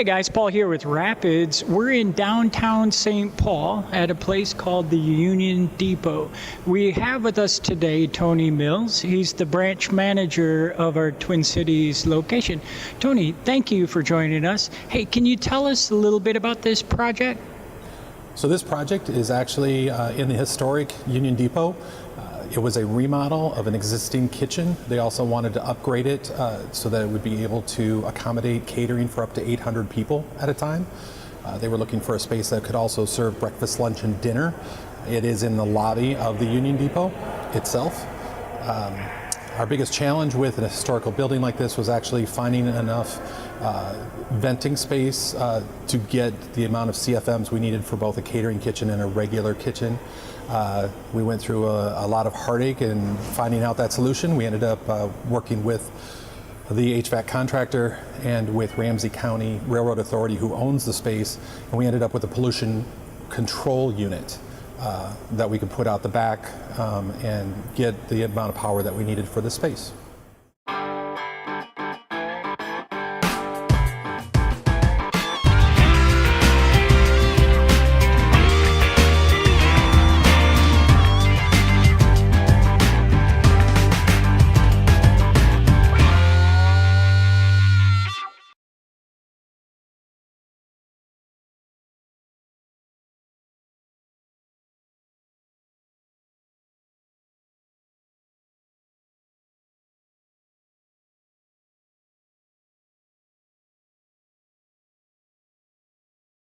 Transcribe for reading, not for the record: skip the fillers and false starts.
Hey guys, Paul here with Rapids. We're in downtown St. Paul at a place called the Union Depot. We have with us today Tony Mills. He's the branch manager of our Twin Cities location. Tony, thank you for joining us. Hey, can you tell us a little bit about this project? So this project is actually in the historic Union Depot. It was a remodel of an existing kitchen. They also wanted to upgrade it so that it would be able to accommodate catering for up to 800 people at a time. They were looking for a space that could also serve breakfast, lunch, and dinner. It is in the lobby of the Union Depot itself. Our biggest challenge with a historical building like this was actually finding enough venting space to get the amount of CFMs we needed for both a catering kitchen and a regular kitchen. We went through a lot of heartache in finding out that solution. We ended up working with the HVAC contractor and with Ramsey County Railroad Authority, who owns the space, and we ended up with a pollution control unit that we could put out the back and get the amount of power that we needed for the space.